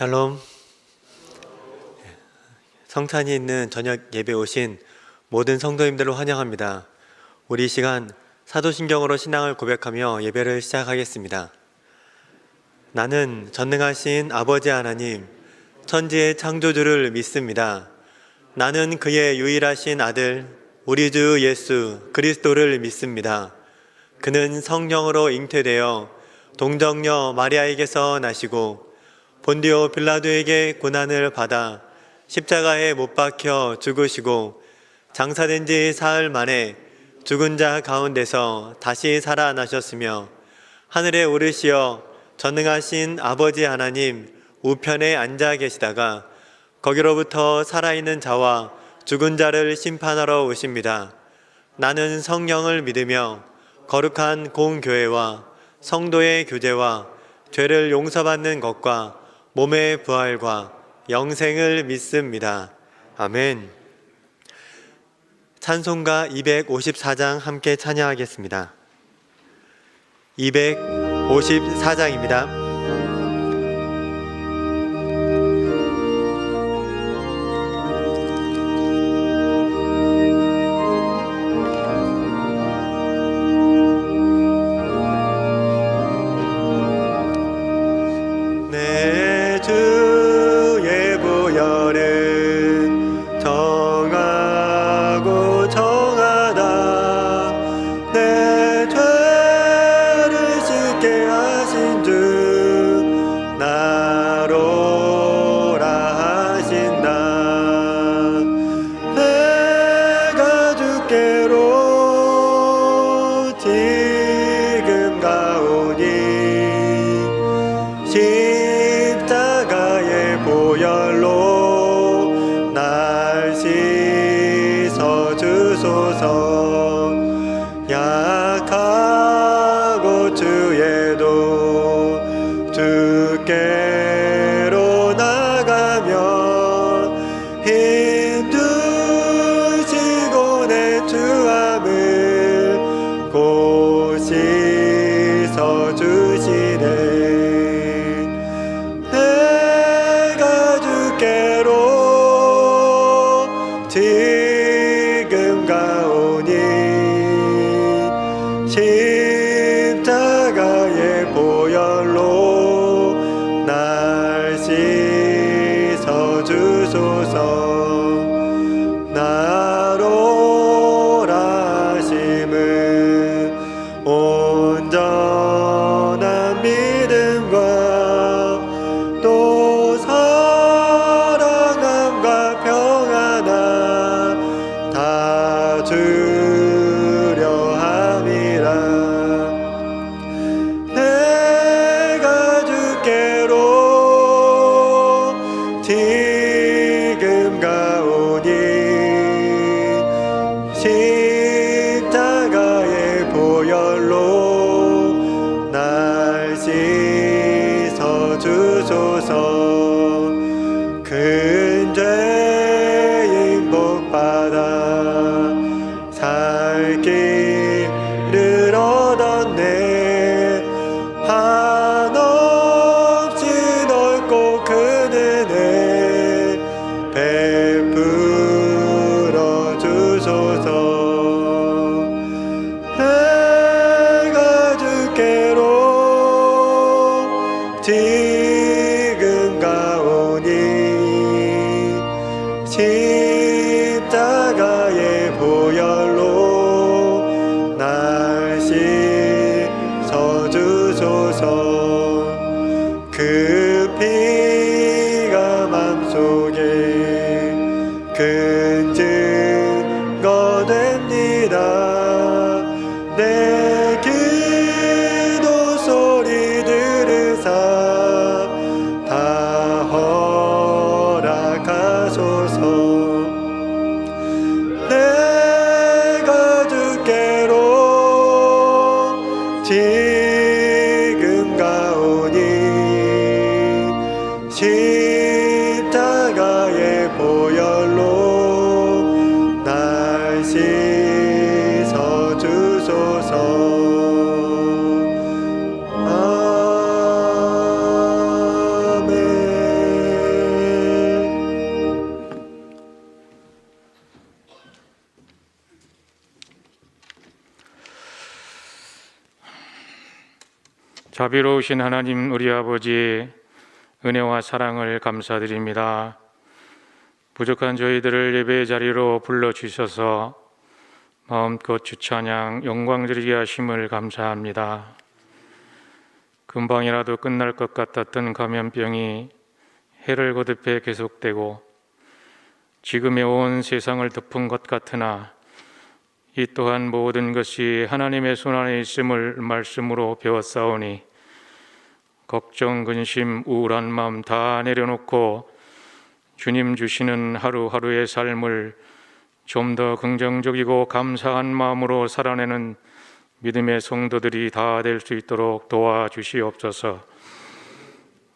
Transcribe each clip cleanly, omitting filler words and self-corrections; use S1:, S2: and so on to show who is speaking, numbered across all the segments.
S1: 샬롬. 성찬이 있는 저녁 예배 오신 모든 성도님들을 환영합니다. 우리 이 시간 사도신경으로 신앙을 고백하며 예배를 시작하겠습니다. 나는 전능하신 아버지 하나님, 천지의 창조주를 믿습니다. 나는 그의 유일하신 아들, 우리 주 예수 그리스도를 믿습니다. 그는 성령으로 잉태되어 동정녀 마리아에게서 나시고 본디오 빌라도에게 고난을 받아 십자가에 못 박혀 죽으시고 장사된 지 사흘 만에 죽은 자 가운데서 다시 살아나셨으며 하늘에 오르시어 전능하신 아버지 하나님 우편에 앉아 계시다가 거기로부터 살아있는 자와 죽은 자를 심판하러 오십니다. 나는 성령을 믿으며 거룩한 공교회와 성도의 교제와 죄를 용서받는 것과 몸의 부활과 영생을 믿습니다. 아멘. 찬송가 254장 함께 찬양하겠습니다. 254장입니다.
S2: 약하고 주에도 주께로 나가며 힘드시고 내 주함을 고시 서주시네. 내가 주께로 지금 가오니 십자가의 보혈로 날 씻어주소서. 나로 하심은 온전한 믿음과 또 사랑함과 평안함 다 주려 함이라. 내가 주께로 지금 가오니 십자가의 보혈로 날 씻어주소서. 큰 죄인 복받아 살 길을 얻었네. 한없이 넓고 큰 은혜 베풀어 주소서. 내가 주께로 지금 가오니 십자가의 보혈로 날 씻어주소서. 그 피가 맘속에 큰 증거 됩니다. 내 기도 소리 들으사 다 허락하소서. 내가 주께로 지금 가오니 십자가의 보혈로 날 씻어주소서. 아멘.
S3: 자비로우신 하나님 우리 아버지, 은혜와 사랑을 감사드립니다. 부족한 저희들을 예배의 자리로 불러주셔서 마음껏 주찬양 영광 드리게 하심을 감사합니다. 금방이라도 끝날 것 같았던 감염병이 해를 거듭해 계속되고 지금의 온 세상을 덮은 것 같으나 이 또한 모든 것이 하나님의 손안에 있음을 말씀으로 배웠사오니 걱정, 근심, 우울한 마음 다 내려놓고 주님 주시는 하루하루의 삶을 좀 더 긍정적이고 감사한 마음으로 살아내는 믿음의 성도들이 다 될 수 있도록 도와주시옵소서.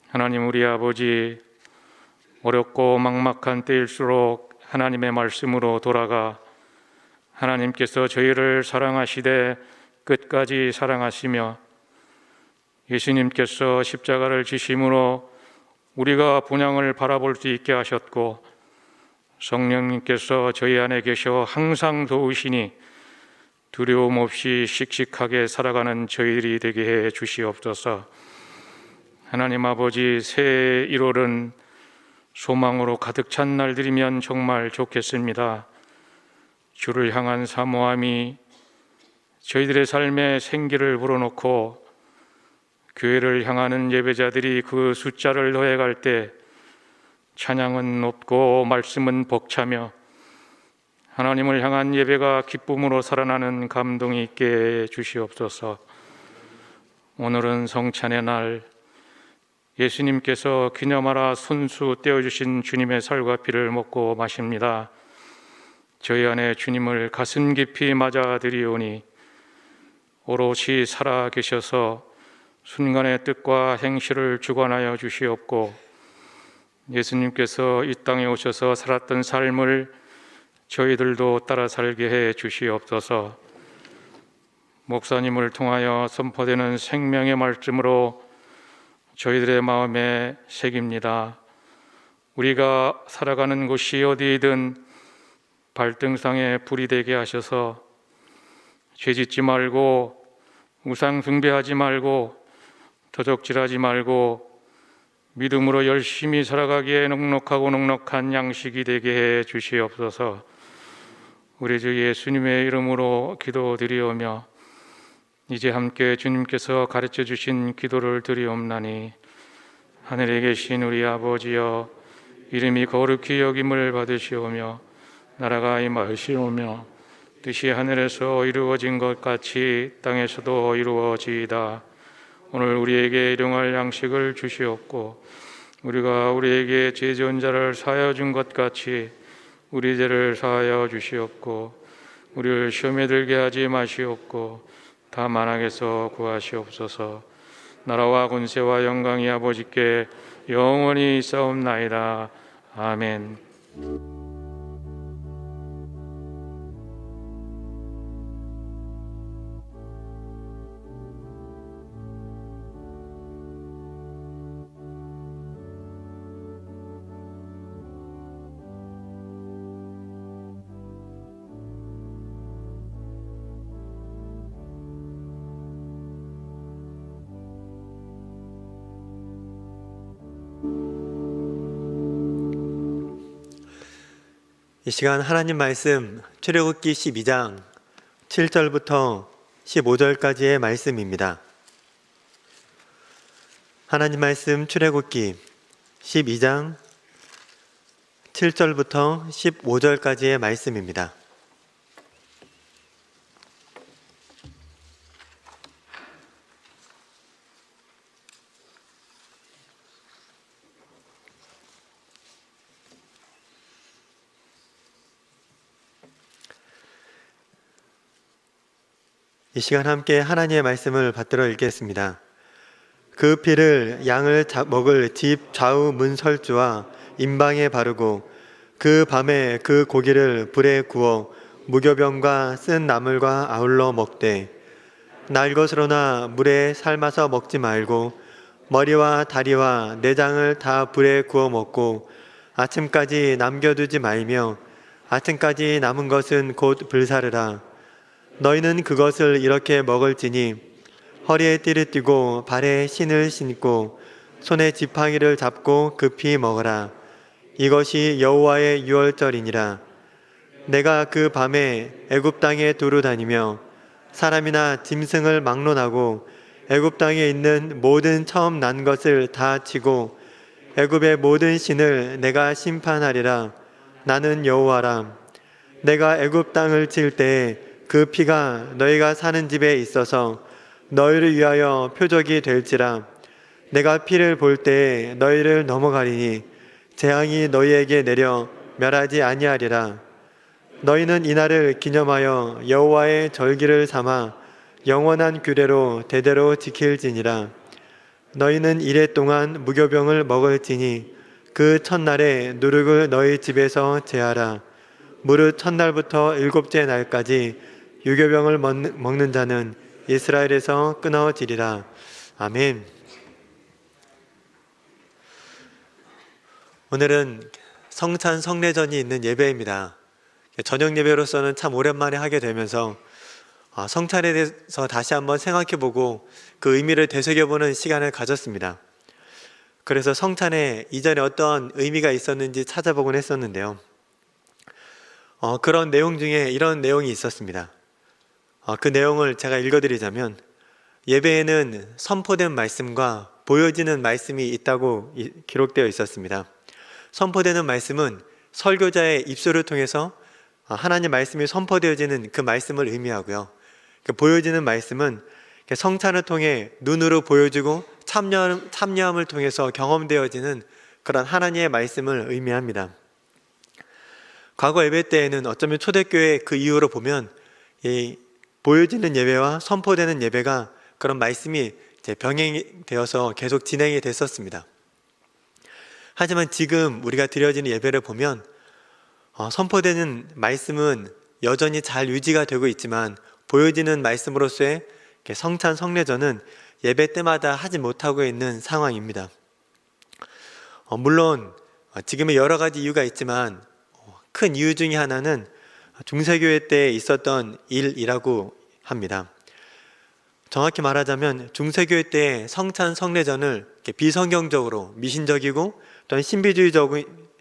S3: 하나님 우리 아버지, 어렵고 막막한 때일수록 하나님의 말씀으로 돌아가 하나님께서 저희를 사랑하시되 끝까지 사랑하시며 예수님께서 십자가를 지심으로 우리가 분향을 바라볼 수 있게 하셨고 성령님께서 저희 안에 계셔 항상 도우시니 두려움 없이 씩씩하게 살아가는 저희들이 되게 해 주시옵소서. 하나님 아버지, 새해 1월은 소망으로 가득 찬 날들이면 정말 좋겠습니다. 주를 향한 사모함이 저희들의 삶에 생기를 불어넣고 교회를 향하는 예배자들이 그 숫자를 더해갈 때 찬양은 높고 말씀은 벅차며 하나님을 향한 예배가 기쁨으로 살아나는 감동이 있게 해 주시옵소서. 오늘은 성찬의 날, 예수님께서 기념하라 손수 떼어주신 주님의 살과 피를 먹고 마십니다. 저희 안에 주님을 가슴 깊이 맞아드리오니 오롯이 살아 계셔서 순간의 뜻과 행실을 주관하여 주시옵고 예수님께서 이 땅에 오셔서 살았던 삶을 저희들도 따라 살게 해 주시옵소서. 목사님을 통하여 선포되는 생명의 말씀으로 저희들의 마음에 새깁니다. 우리가 살아가는 곳이 어디이든 발등상에 불이 되게 하셔서 죄짓지 말고 우상 숭배하지 말고 도적질하지 말고 믿음으로 열심히 살아가기에 넉넉하고 넉넉한 양식이 되게 해 주시옵소서. 우리 주 예수님의 이름으로 기도드리오며 이제 함께 주님께서 가르쳐 주신 기도를 드리옵나니 하늘에 계신 우리 아버지여, 이름이 거룩히 여김을 받으시오며 나라가 임하시오며 뜻이 하늘에서 이루어진 것 같이 땅에서도 이루어지이다. 오늘 우리에게 일용할 양식을 주시옵고 우리가 우리에게 죄 지은 자를 사하여 준 것 같이 우리 죄를 사하여 주시옵고 우리를 시험에 들게 하지 마시옵고 다만 악에서 구하시옵소서. 나라와 권세와 영광이 아버지께 영원히 있사옵나이다. 아멘.
S1: 이 시간 하나님 말씀 출애굽기 12장 7절부터 15절까지의 말씀입니다. 하나님 말씀 출애굽기 12장 7절부터 15절까지의 말씀입니다. 이 시간 함께 하나님의 말씀을 받들어 읽겠습니다. 그 피를 양을 먹을 집 좌우 문설주와 임방에 바르고 그 밤에 그 고기를 불에 구워 무교병과 쓴 나물과 아울러 먹되 날것으로나 물에 삶아서 먹지 말고 머리와 다리와 내장을 다 불에 구워 먹고 아침까지 남겨두지 말며 아침까지 남은 것은 곧 불사르라. 너희는 그것을 이렇게 먹을지니 허리에 띠를 띠고 발에 신을 신고 손에 지팡이를 잡고 급히 먹으라. 이것이 여호와의 유월절이니라. 내가 그 밤에 애굽 땅에 두루 다니며 사람이나 짐승을 막론하고 애굽 땅에 있는 모든 처음 난 것을 다 치고 애굽의 모든 신을 내가 심판하리라. 나는 여호와라. 내가 애굽 땅을 칠 때에 그 피가 너희가 사는 집에 있어서 너희를 위하여 표적이 될지라. 내가 피를 볼 때에 너희를 넘어가리니 재앙이 너희에게 내려 멸하지 아니하리라. 너희는 이날을 기념하여 여호와의 절기를 삼아 영원한 규례로 대대로 지킬지니라. 너희는 이래 동안 무교병을 먹을지니 그 첫날에 누룩을 너희 집에서 제하라. 무릇 첫날부터 일곱째 날까지 유교병을 먹는 자는 이스라엘에서 끊어지리라. 아멘. 오늘은 성찬 성례전이 있는 예배입니다. 저녁 예배로서는 참 오랜만에 하게 되면서 성찬에 대해서 다시 한번 생각해보고 그 의미를 되새겨보는 시간을 가졌습니다. 그래서 성찬에 이전에 어떤 의미가 있었는지 찾아보곤 했었는데요. 그런 내용 중에 이런 내용이 있었습니다. 그 내용을 제가 읽어드리자면, 예배에는 선포된 말씀과 보여지는 말씀이 있다고 기록되어 있었습니다. 선포되는 말씀은 설교자의 입술을 통해서 하나님 말씀이 선포되어지는 그 말씀을 의미하고요. 보여지는 말씀은 성찬을 통해 눈으로 보여지고 참여함을 통해서 경험되어지는 그런 하나님의 말씀을 의미합니다. 과거 예배 때에는 어쩌면 초대교회 그 이후로 보면 이 보여지는 예배와 선포되는 예배가 그런 말씀이 이제 병행되어서 계속 진행이 됐었습니다. 하지만 지금 우리가 드려지는 예배를 보면 선포되는 말씀은 여전히 잘 유지가 되고 있지만 보여지는 말씀으로서의 성찬 성례전은 예배 때마다 하지 못하고 있는 상황입니다. 물론 지금의 여러 가지 이유가 있지만 큰 이유 중에 하나는 중세교회 때 있었던 일이라고 합니다. 정확히 말하자면 중세교회 때 성찬 성례전을 비성경적으로 미신적이고 또한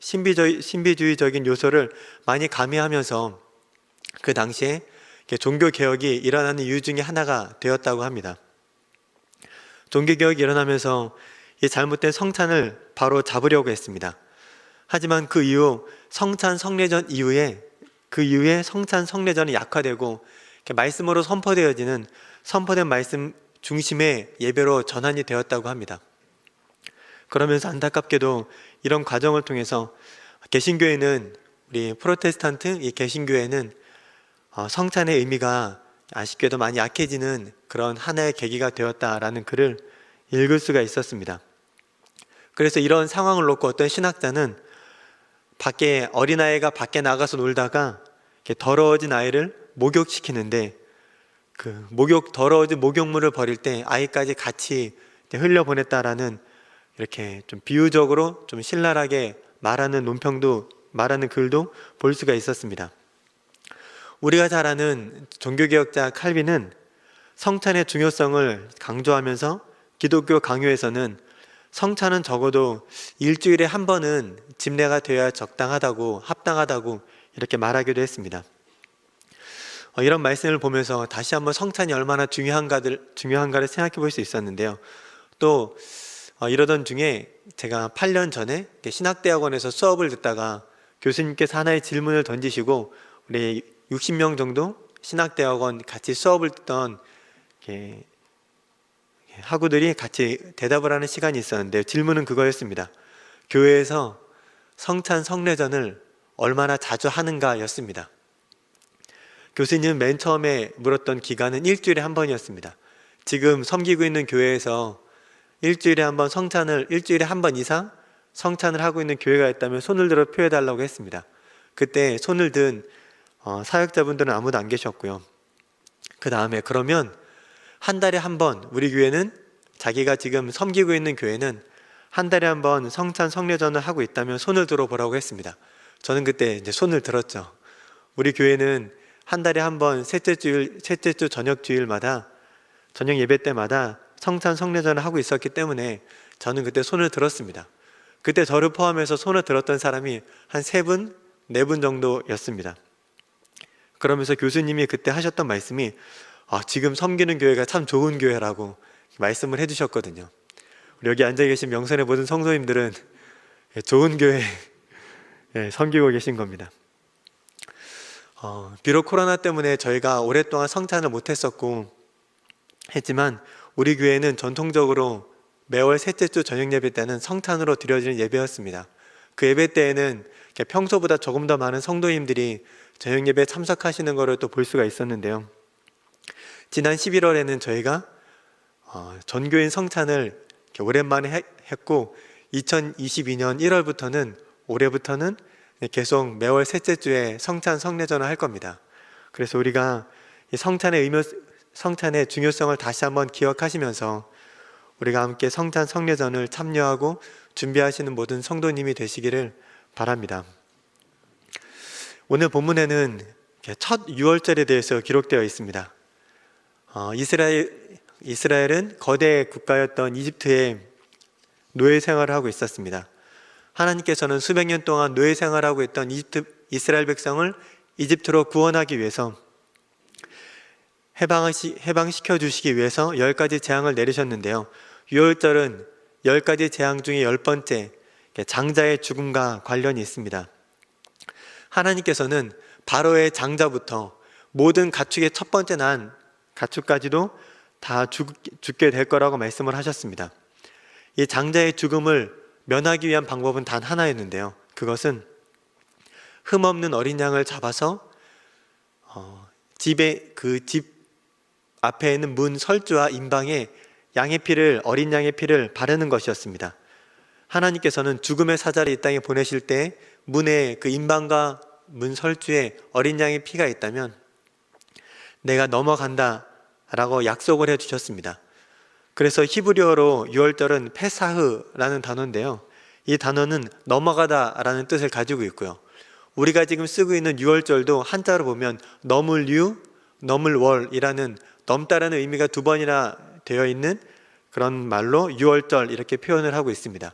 S1: 신비주의적인 요소를 많이 가미하면서 그 당시에 종교개혁이 일어나는 이유 중에 하나가 되었다고 합니다. 종교개혁이 일어나면서 이 잘못된 성찬을 바로 잡으려고 했습니다. 하지만 그 이후 성찬 성례전 이후에 성찬 성례전이 약화되고 말씀으로 선포되어지는 선포된 말씀 중심의 예배로 전환이 되었다고 합니다. 그러면서 안타깝게도 이런 과정을 통해서 개신교회는, 우리 프로테스탄트 이 개신교회는 성찬의 의미가 아쉽게도 많이 약해지는 그런 하나의 계기가 되었다라는 글을 읽을 수가 있었습니다. 그래서 이런 상황을 놓고 어떤 신학자는 어린아이가 밖에 나가서 놀다가 더러워진 아이를 목욕시키는데 그 더러워진 목욕물을 버릴 때 아이까지 같이 흘려보냈다라는, 이렇게 좀 비유적으로 좀 신랄하게 말하는 말하는 글도 볼 수가 있었습니다. 우리가 잘 아는 종교개혁자 칼빈은 성찬의 중요성을 강조하면서 기독교 강요에서는 성찬은 적어도 일주일에 한 번은 집례가 되어야 합당하다고 이렇게 말하기도 했습니다. 이런 말씀을 보면서 다시 한번 성찬이 얼마나 중요한가를 생각해 볼 수 있었는데요. 또 이러던 중에 제가 8년 전에 신학대학원에서 수업을 듣다가 교수님께서 하나의 질문을 던지시고 우리 60명 정도 신학대학원 같이 수업을 듣던 학우들이 같이 대답을 하는 시간이 있었는데, 질문은 그거였습니다. 교회에서 성찬 성례전을 얼마나 자주 하는가 였습니다. 교수님은 맨 처음에 물었던 기간은 일주일에 한 번이었습니다. 지금 섬기고 있는 교회에서 일주일에 한 번 이상 성찬을 하고 있는 교회가 있다면 손을 들어 표해달라고 했습니다. 그때 손을 든 사역자분들은 아무도 안 계셨고요. 그 다음에 그러면 한 달에 한 번, 우리 교회는, 자기가 지금 섬기고 있는 교회는 한 달에 한 번 성찬 성례전을 하고 있다면 손을 들어보라고 했습니다. 저는 그때 이제 손을 들었죠. 우리 교회는 한 달에 한 번 셋째 주 저녁 주일마다 저녁 예배 때마다 성찬 성례전을 하고 있었기 때문에 저는 그때 손을 들었습니다. 그때 저를 포함해서 손을 들었던 사람이 한 3분, 4분 정도였습니다. 그러면서 교수님이 그때 하셨던 말씀이 지금 섬기는 교회가 참 좋은 교회라고 말씀을 해주셨거든요. 여기 앉아 계신 명선의 모든 성도님들은 좋은 교회 섬기고 계신 겁니다. 비록 코로나 때문에 저희가 오랫동안 성찬을 못했었고 했지만 우리 교회는 전통적으로 매월 셋째 주 저녁 예배 때는 성찬으로 드려지는 예배였습니다. 그 예배 때에는 평소보다 조금 더 많은 성도님들이 저녁 예배에 참석하시는 것을 또 볼 수가 있었는데요. 지난 11월에는 저희가 전교인 성찬을 오랜만에 했고 2022년 1월부터는 올해부터는 계속 매월 셋째 주에 성찬 성례전을 할 겁니다. 그래서 우리가 이 성찬의 중요성을 다시 한번 기억하시면서 우리가 함께 성찬 성례전을 참여하고 준비하시는 모든 성도님이 되시기를 바랍니다. 오늘 본문에는 첫 유월절에 대해서 기록되어 있습니다. 이스라엘은 거대 국가였던 이집트에 노예 생활을 하고 있었습니다. 하나님께서는 수백 년 동안 노예 생활을 하고 있던 이스라엘 백성을 이집트로 구원하기 위해서 해방시켜 주시기 위해서 10가지 재앙을 내리셨는데요. 유월절은 10가지 재앙 중에 10번째 장자의 죽음과 관련이 있습니다. 하나님께서는 바로의 장자부터 모든 가축의 첫 번째 난 가축까지도 다 죽게 될 거라고 말씀을 하셨습니다. 이 장자의 죽음을 면하기 위한 방법은 단 하나였는데요. 그것은 흠없는 어린 양을 잡아서 집 앞에 있는 문 설주와 임방에 어린 양의 피를 바르는 것이었습니다. 하나님께서는 죽음의 사자를 이 땅에 보내실 때 문에 그 임방과 문 설주에 어린 양의 피가 있다면 내가 넘어간다 라고 약속을 해주셨습니다. 그래서 히브리어로 유월절은 페사흐라는 단어인데요. 이 단어는 넘어가다 라는 뜻을 가지고 있고요. 우리가 지금 쓰고 있는 유월절도 한자로 보면 넘을 유, 넘을 월이라는 넘다라는 의미가 2번이나 되어 있는 그런 말로 유월절 이렇게 표현을 하고 있습니다.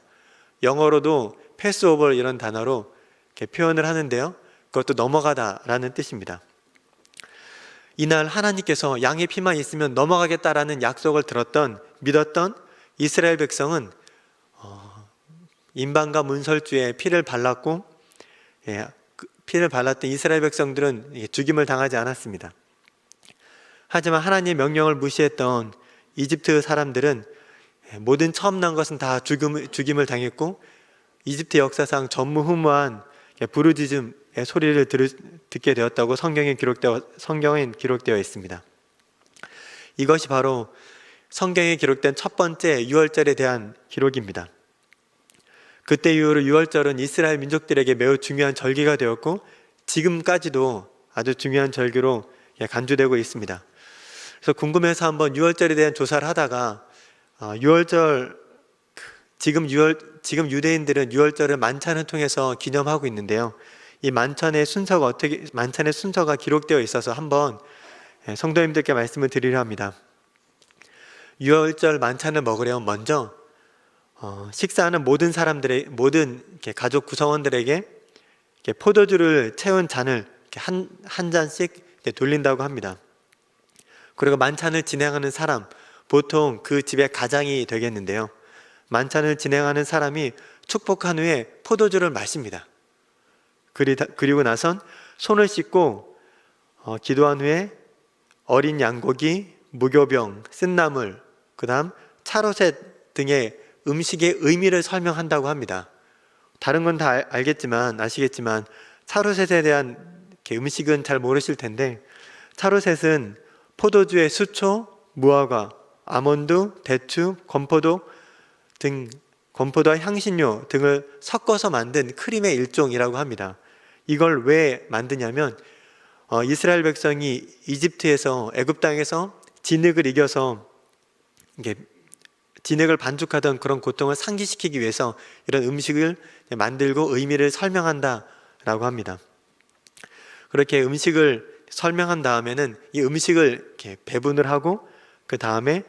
S1: 영어로도 패스오버 이런 단어로 이렇게 표현을 하는데요. 그것도 넘어가다 라는 뜻입니다. 이날 하나님께서 양의 피만 있으면 넘어가겠다라는 약속을 믿었던 이스라엘 백성은 임방과 문설주에 피를 발랐고 피를 발랐던 이스라엘 백성들은 죽임을 당하지 않았습니다. 하지만 하나님의 명령을 무시했던 이집트 사람들은 모든 처음 난 것은 다 죽임을 당했고 이집트 역사상 전무후무한 부르짖음의 소리를 듣게 되었다고 성경에 기록되어 있습니다. 이것이 바로 성경에 기록된 첫 번째 유월절에 대한 기록입니다. 그때 이후로 유월절은 이스라엘 민족들에게 매우 중요한 절기가 되었고 지금까지도 아주 중요한 절기로 간주되고 있습니다. 그래서 궁금해서 한번 유월절에 대한 조사를 하다가 지금 유대인들은 유월절을 만찬을 통해서 기념하고 있는데요. 이 만찬의 순서가 기록되어 있어서 한번 성도님들께 말씀을 드리려 합니다. 유월절 만찬을 먹으려면 먼저 식사하는 모든 가족 구성원들에게 포도주를 채운 잔을 한 잔씩 돌린다고 합니다. 그리고 만찬을 진행하는 사람, 보통 그 집의 가장이 되겠는데요. 만찬을 진행하는 사람이 축복한 후에 포도주를 마십니다. 그리고 나선 손을 씻고 기도한 후에 어린 양고기, 무교병, 쓴나물, 그 다음 차로셋 등의 음식의 의미를 설명한다고 합니다. 다른 건 다 아시겠지만 차로셋에 대한 음식은 잘 모르실 텐데 차로셋은 포도주의 수초, 무화과, 아몬드, 대추, 건포도와 향신료 등을 섞어서 만든 크림의 일종이라고 합니다. 이걸 왜 만드냐면 이스라엘 백성이 애굽 땅에서 진흙을 이겨서 진흙을 반죽하던 그런 고통을 상기시키기 위해서 이런 음식을 만들고 의미를 설명한다라고 합니다. 그렇게 음식을 설명한 다음에는 이 음식을 이렇게 배분을 하고 그 다음에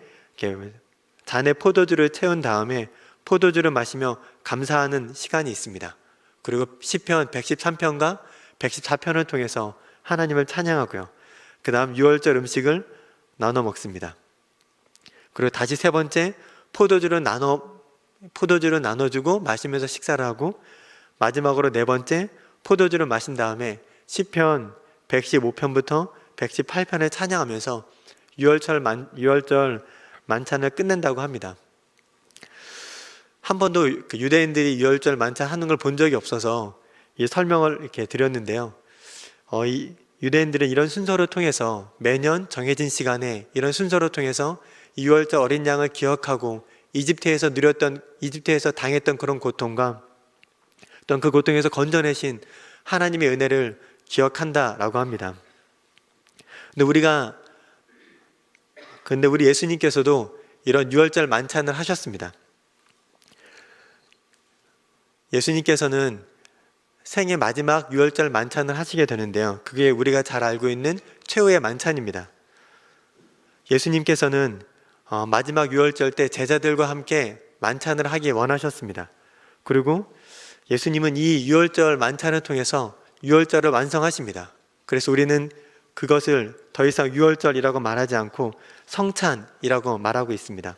S1: 잔에 포도주를 채운 다음에 포도주를 마시며 감사하는 시간이 있습니다. 그리고 시편 113편과 114편을 통해서 하나님을 찬양하고요. 그 다음 유월절 음식을 나눠 먹습니다. 그리고 다시 세 번째 포도주를 나눠주고 마시면서 식사를 하고, 마지막으로 네 번째 포도주를 마신 다음에 시편 115편부터 118편을 찬양하면서 유월절 만찬을 끝낸다고 합니다. 한 번도 유대인들이 유월절 만찬 하는 걸 본 적이 없어서 이 설명을 이렇게 드렸는데요. 이 유대인들은 이런 순서를 통해서 매년 정해진 시간에 이런 순서를 통해서 이 유월절 어린 양을 기억하고 이집트에서 당했던 그런 고통과 또 그 고통에서 건져내신 하나님의 은혜를 기억한다라고 합니다. 근데 우리 예수님께서도 이런 유월절 만찬을 하셨습니다. 예수님께서는 생애 마지막 유월절 만찬을 하시게 되는데요. 그게 우리가 잘 알고 있는 최후의 만찬입니다. 예수님께서는 마지막 유월절 때 제자들과 함께 만찬을 하기 원하셨습니다. 그리고 예수님은 이 유월절 만찬을 통해서 유월절을 완성하십니다. 그래서 우리는 그것을 더 이상 유월절이라고 말하지 않고 성찬이라고 말하고 있습니다.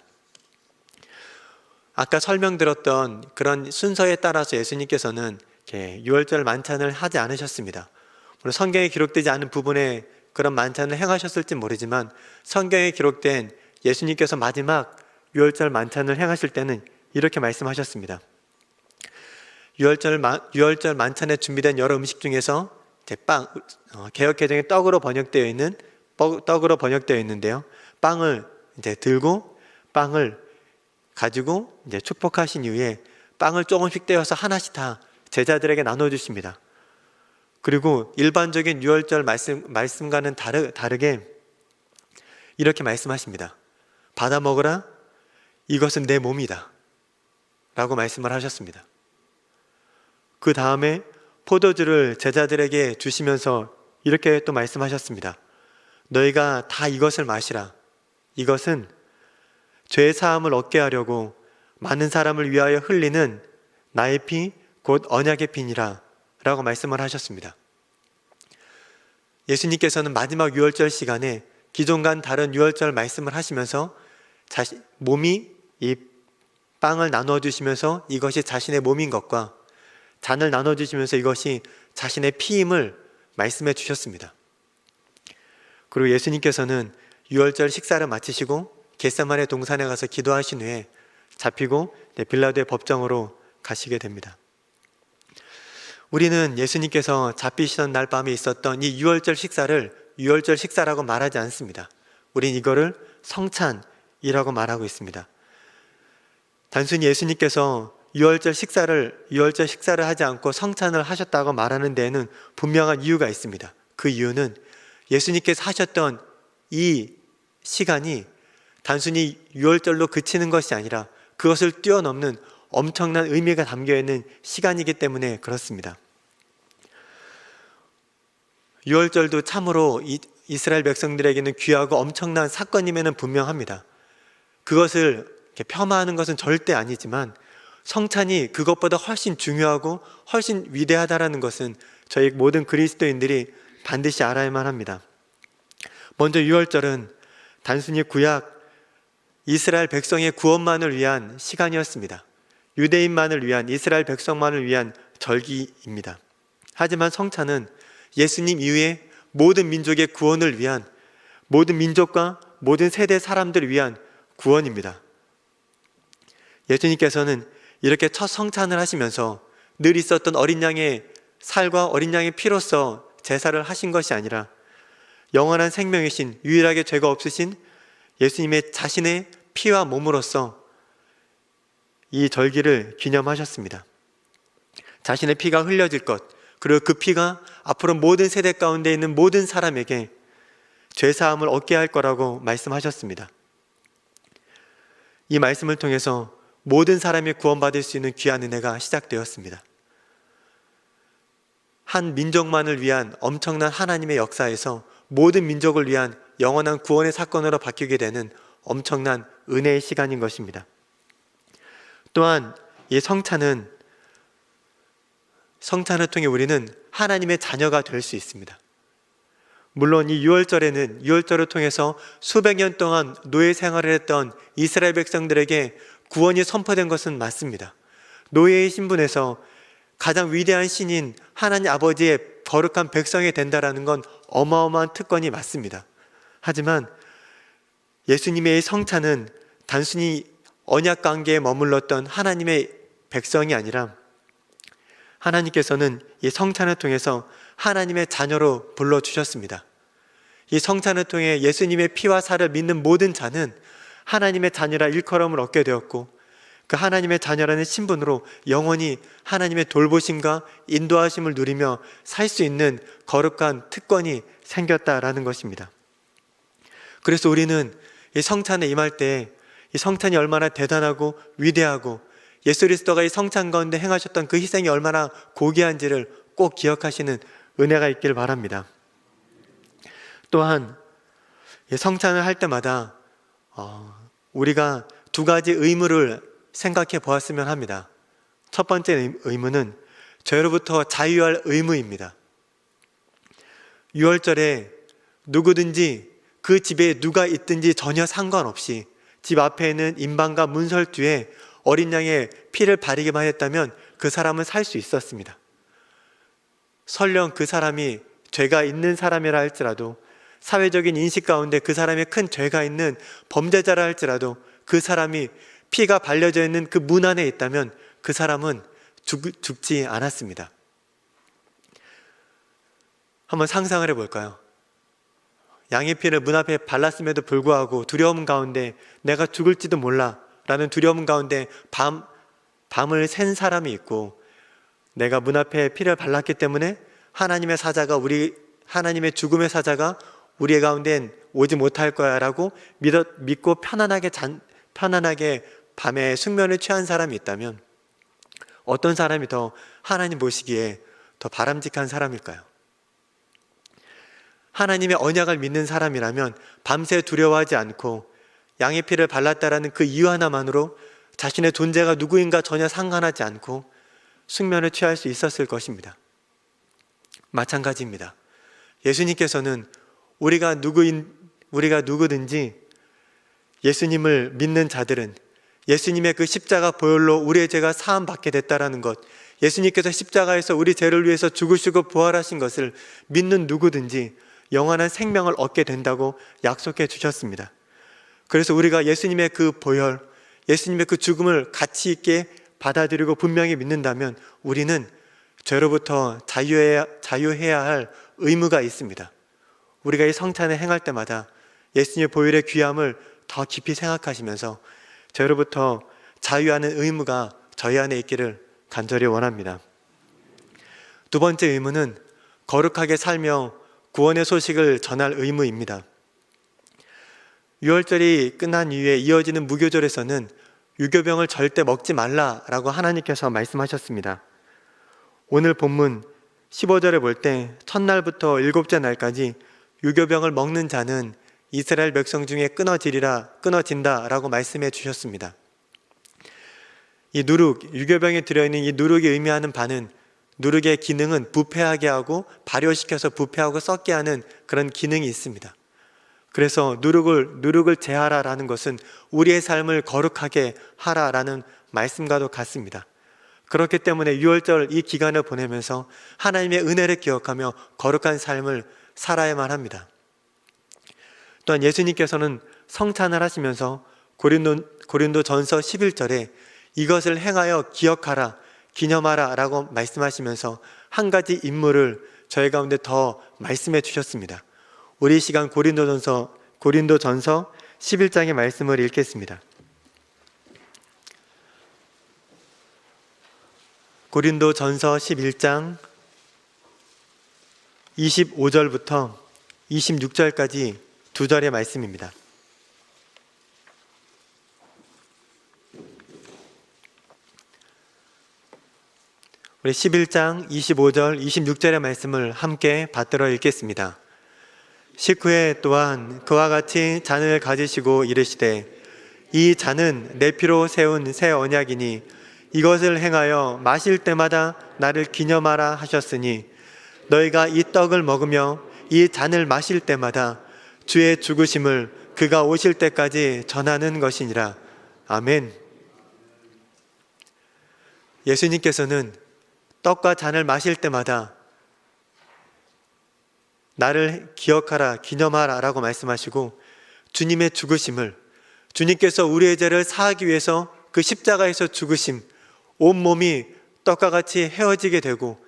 S1: 아까 설명드렸던 그런 순서에 따라서 예수님께서는 유월절 만찬을 하지 않으셨습니다. 물론 성경에 기록되지 않은 부분에 그런 만찬을 행하셨을지 모르지만 성경에 기록된 예수님께서 마지막 유월절 만찬을 행하실 때는 이렇게 말씀하셨습니다. 유월절 만찬에 준비된 여러 음식 중에서 개역개정에 떡으로 번역되어 있는데요. 빵을 들고 빵을 가지고 축복하신 이후에 빵을 조금씩 떼어서 하나씩 다 제자들에게 나눠주십니다. 그리고 일반적인 유월절 말씀과는 다르게 이렇게 말씀하십니다. 받아 먹으라, 이것은 내 몸이다 라고 말씀을 하셨습니다. 그 다음에 포도주를 제자들에게 주시면서 이렇게 또 말씀하셨습니다. 너희가 다 이것을 마시라. 이것은 죄 사함을 얻게 하려고 많은 사람을 위하여 흘리는 나의 피, 곧 언약의 피니라 라고 말씀을 하셨습니다. 예수님께서는 마지막 유월절 시간에 기존과는 다른 유월절 말씀을 하시면서 몸이 이 빵을 나누어 주시면서 이것이 자신의 몸인 것과 잔을 나눠 주시면서 이것이 자신의 피임을 말씀해 주셨습니다. 그리고 예수님께서는 유월절 식사를 마치시고 겟세마네 동산에 가서 기도하신 후에 잡히고 빌라도의 법정으로 가시게 됩니다. 우리는 예수님께서 잡히시던 날 밤에 있었던 이 유월절 식사를 유월절 식사라고 말하지 않습니다. 우린 이거를 성찬이라고 말하고 있습니다. 단순히 예수님께서 유월절 식사를 하지 않고 성찬을 하셨다고 말하는 데에는 분명한 이유가 있습니다. 그 이유는 예수님께서 하셨던 이 시간이 단순히 유월절로 그치는 것이 아니라 그것을 뛰어넘는 엄청난 의미가 담겨있는 시간이기 때문에 그렇습니다. 유월절도 참으로 이스라엘 백성들에게는 귀하고 엄청난 사건임에는 분명합니다. 그것을 이렇게 폄하하는 것은 절대 아니지만 성찬이 그것보다 훨씬 중요하고 훨씬 위대하다라는 것은 저희 모든 그리스도인들이 반드시 알아야만 합니다. 먼저 유월절은 단순히 구약 이스라엘 백성의 구원만을 위한 시간이었습니다. 유대인만을 위한, 이스라엘 백성만을 위한 절기입니다. 하지만 성찬은 예수님 이후에 모든 민족의 구원을 위한, 모든 민족과 모든 세대 사람들을 위한 구원입니다. 예수님께서는 이렇게 첫 성찬을 하시면서 늘 있었던 어린 양의 살과 어린 양의 피로써 제사를 하신 것이 아니라 영원한 생명이신, 유일하게 죄가 없으신 예수님의 자신의 피와 몸으로써 이 절기를 기념하셨습니다. 자신의 피가 흘려질 것, 그리고 그 피가 앞으로 모든 세대 가운데 있는 모든 사람에게 죄사함을 얻게 할 거라고 말씀하셨습니다. 이 말씀을 통해서 모든 사람이 구원받을 수 있는 귀한 은혜가 시작되었습니다. 한 민족만을 위한 엄청난 하나님의 역사에서 모든 민족을 위한 영원한 구원의 사건으로 바뀌게 되는 엄청난 은혜의 시간인 것입니다. 또한 이 성찬을 통해 우리는 하나님의 자녀가 될 수 있습니다. 물론 이 유월절을 통해서 수백 년 동안 노예 생활을 했던 이스라엘 백성들에게 구원이 선포된 것은 맞습니다. 노예의 신분에서 가장 위대한 신인 하나님 아버지의 거룩한 백성이 된다라는 건 어마어마한 특권이 맞습니다. 하지만 예수님의 성찬은 단순히 언약 관계에 머물렀던 하나님의 백성이 아니라 하나님께서는 이 성찬을 통해서 하나님의 자녀로 불러주셨습니다. 이 성찬을 통해 예수님의 피와 살을 믿는 모든 자는 하나님의 자녀라 일컬음을 얻게 되었고, 그 하나님의 자녀라는 신분으로 영원히 하나님의 돌보심과 인도하심을 누리며 살 수 있는 거룩한 특권이 생겼다라는 것입니다. 그래서 우리는 이 성찬에 임할 때 이 성찬이 얼마나 대단하고 위대하고 예수 그리스도가 이 성찬 가운데 행하셨던 그 희생이 얼마나 고귀한지를 꼭 기억하시는 은혜가 있길 바랍니다. 또한 이 성찬을 할 때마다 우리가 두 가지 의무를 생각해 보았으면 합니다. 첫 번째 의무는 죄로부터 자유할 의무입니다. 유월절에 누구든지 그 집에 누가 있든지 전혀 상관없이 집 앞에 있는 임방과 문설주에 어린 양의 피를 바르기만 했다면 그 사람은 살 수 있었습니다. 설령 그 사람이 죄가 있는 사람이라 할지라도, 사회적인 인식 가운데 그 사람의 큰 죄가 있는 범죄자라 할지라도 그 사람이 피가 발려져 있는 그 문 안에 있다면 그 사람은 죽지 않았습니다. 한번 상상을 해볼까요? 양의 피를 문 앞에 발랐음에도 불구하고 두려움 가운데 내가 죽을지도 몰라 라는 두려움 가운데 밤을 샌 사람이 있고, 내가 문 앞에 피를 발랐기 때문에 하나님의 하나님의 죽음의 사자가 우리의 가운데엔 오지 못할 거야 라고 믿고 편안하게 밤에 숙면을 취한 사람이 있다면 어떤 사람이 더 하나님 보시기에 더 바람직한 사람일까요? 하나님의 언약을 믿는 사람이라면 밤새 두려워하지 않고 양의 피를 발랐다라는 그 이유 하나만으로 자신의 존재가 누구인가 전혀 상관하지 않고 숙면을 취할 수 있었을 것입니다. 마찬가지입니다. 예수님께서는 우리가 누구든지 예수님을 믿는 자들은 예수님의 그 십자가 보혈로 우리의 죄가 사함받게 됐다라는 것, 예수님께서 십자가에서 우리 죄를 위해서 죽으시고 부활하신 것을 믿는 누구든지 영원한 생명을 얻게 된다고 약속해 주셨습니다. 그래서 우리가 예수님의 그 보혈, 예수님의 그 죽음을 가치 있게 받아들이고 분명히 믿는다면 우리는 죄로부터 자유해야 할 의무가 있습니다. 우리가 이 성찬을 행할 때마다 예수님의 보혈의 귀함을 더 깊이 생각하시면서 죄로부터 자유하는 의무가 저희 안에 있기를 간절히 원합니다. 두 번째 의무는 거룩하게 살며 구원의 소식을 전할 의무입니다. 유월절이 끝난 이후에 이어지는 무교절에서는 유교병을 절대 먹지 말라라고 하나님께서 말씀하셨습니다. 오늘 본문 15절에 볼 때 첫날부터 일곱째 날까지 유교병을 먹는 자는 이스라엘 백성 중에 끊어진다라고 말씀해 주셨습니다. 이 유교병에 들어있는 이 누룩이 의미하는 바는, 누룩의 기능은 부패하게 하고 발효시켜서 부패하고 썩게 하는 그런 기능이 있습니다. 그래서 누룩을 제하라라는 것은 우리의 삶을 거룩하게 하라라는 말씀과도 같습니다. 그렇기 때문에 유월절 이 기간을 보내면서 하나님의 은혜를 기억하며 거룩한 삶을 살아야만 합니다. 또한 예수님께서는 성찬을 하시면서 고린도전서 11절에 이것을 행하여 기억하라, 기념하라 라고 말씀하시면서 한 가지 임무를 저희 가운데 더 말씀해 주셨습니다. 우리 시간 고린도전서 11장의 말씀을 읽겠습니다. 고린도전서 11장 25절부터 26절까지 두 절의 말씀입니다. 우리 11장 25절, 26절의 말씀을 함께 받들어 읽겠습니다. 식후에 또한 그와 같이 잔을 가지시고 이르시되 이 잔은 내 피로 세운 새 언약이니 이것을 행하여 마실 때마다 나를 기념하라 하셨으니 너희가 이 떡을 먹으며 이 잔을 마실 때마다 주의 죽으심을 그가 오실 때까지 전하는 것이니라. 아멘. 예수님께서는 떡과 잔을 마실 때마다 나를 기억하라, 기념하라 라고 말씀하시고 주님의 죽으심을, 주님께서 우리의 죄를 사하기 위해서 그 십자가에서 죽으심, 온몸이 떡과 같이 헤어지게 되고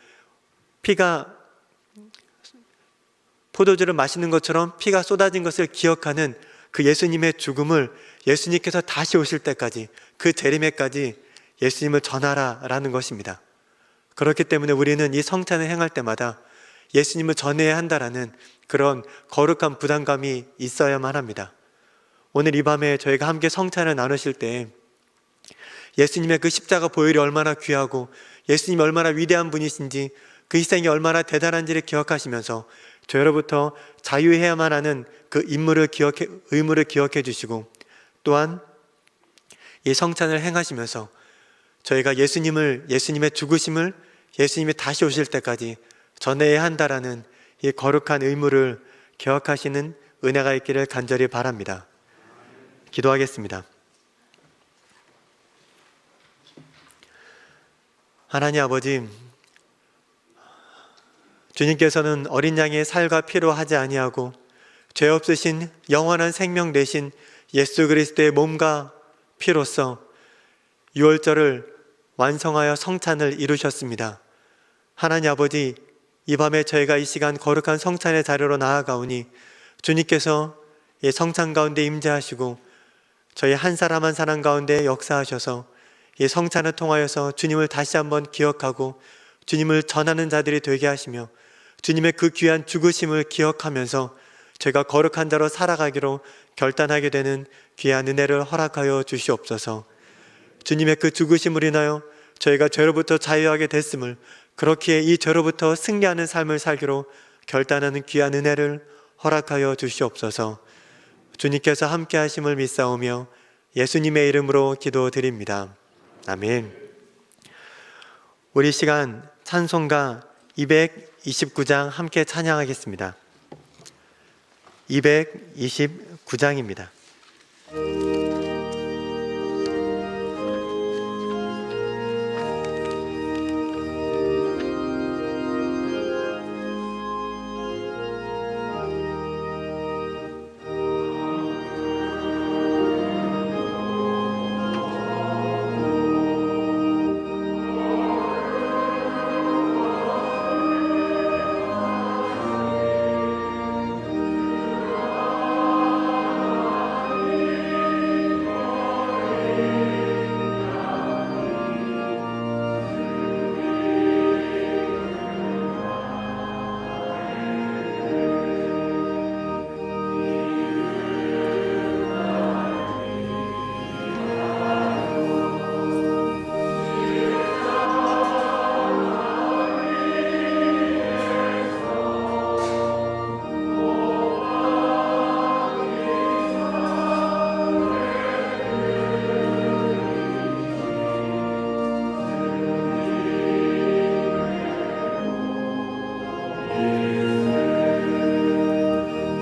S1: 피가 포도주를 마시는 것처럼 피가 쏟아진 것을 기억하는 그 예수님의 죽음을 예수님께서 다시 오실 때까지, 그 재림에까지 예수님을 전하라라는 것입니다. 그렇기 때문에 우리는 이 성찬을 행할 때마다 예수님을 전해야 한다라는 그런 거룩한 부담감이 있어야만 합니다. 오늘 이 밤에 저희가 함께 성찬을 나누실 때 예수님의 그 십자가 보혈이 얼마나 귀하고 예수님이 얼마나 위대한 분이신지, 그 희생이 얼마나 대단한지를 기억하시면서 죄로부터 자유해야만 하는 그 의무를 기억해 주시고, 또한 이 성찬을 행하시면서 저희가 예수님의 죽으심을 예수님이 다시 오실 때까지 전해야 한다라는 이 거룩한 의무를 기억하시는 은혜가 있기를 간절히 바랍니다. 기도하겠습니다. 하나님 아버지, 주님께서는 어린 양의 살과 피로 하지 아니하고 죄 없으신 영원한 생명 되신 예수 그리스도의 몸과 피로써 유월절을 완성하여 성찬을 이루셨습니다. 하나님 아버지, 이 밤에 저희가 이 시간 거룩한 성찬의 자리로 나아가오니 주님께서 이 성찬 가운데 임재하시고 저희 한 사람 한 사람 가운데 역사하셔서 이 성찬을 통하여서 주님을 다시 한번 기억하고 주님을 전하는 자들이 되게 하시며 주님의 그 귀한 죽으심을 기억하면서 저희가 거룩한 자로 살아가기로 결단하게 되는 귀한 은혜를 허락하여 주시옵소서. 주님의 그 죽으심을 인하여 저희가 죄로부터 자유하게 됐음을, 그렇게 이 죄로부터 승리하는 삶을 살기로 결단하는 귀한 은혜를 허락하여 주시옵소서. 주님께서 함께 하심을 믿사오며 예수님의 이름으로 기도드립니다. 아멘. 우리 시간 찬송가 229장 함께 찬양하겠습니다. 229장입니다.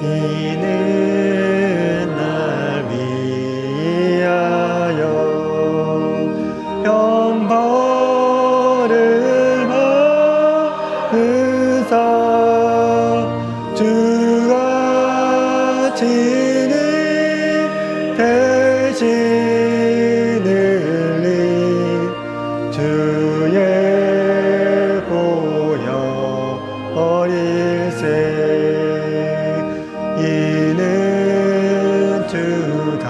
S2: 이는 날 위하여 형벌을 받으사 주가 진히 대신을 주의 보혈 어릴새 이는 주가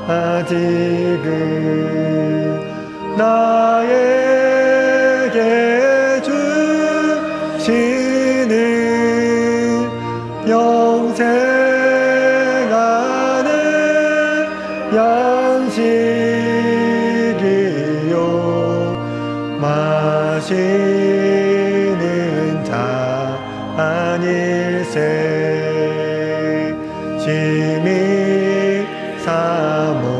S2: 아직은 나에게 주시는 영생하는 양식이요 마시는 자 아닐세. 짐이 사모하는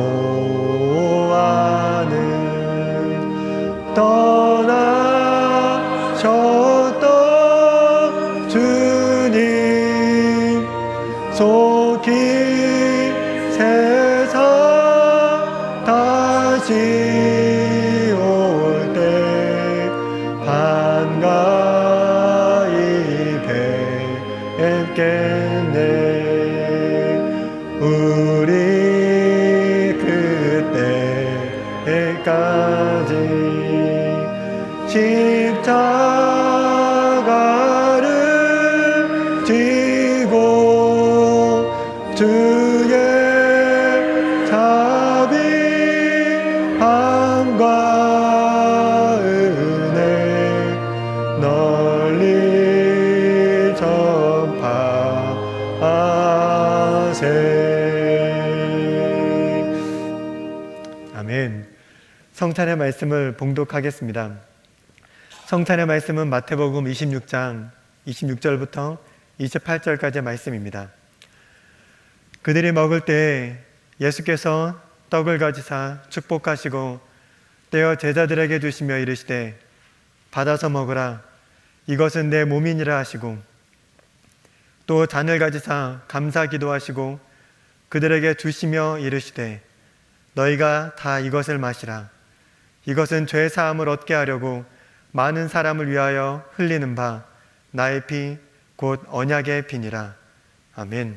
S2: 떠나셨던 주님 속히 세상 다시 올 때 반가이 뵙겠네. 우리 그때까지 십자가를 지고 주의 자비함과 은혜 널리 전파하세. 아멘. 성찬의 말씀을 봉독하겠습니다. 성찬의 말씀은 마태복음 26장 26절부터 28절까지의 말씀입니다. 그들이 먹을 때 예수께서 떡을 가지사 축복하시고 떼어 제자들에게 주시며 이르시되 받아서 먹으라, 이것은 내 몸이니라 하시고, 또 잔을 가지사 감사 기도하시고 그들에게 주시며 이르시되 너희가 다 이것을 마시라, 이것은 죄 사함을 얻게 하려고 많은 사람을 위하여 흘리는 바 나의 피 곧 언약의 피니라. 아멘.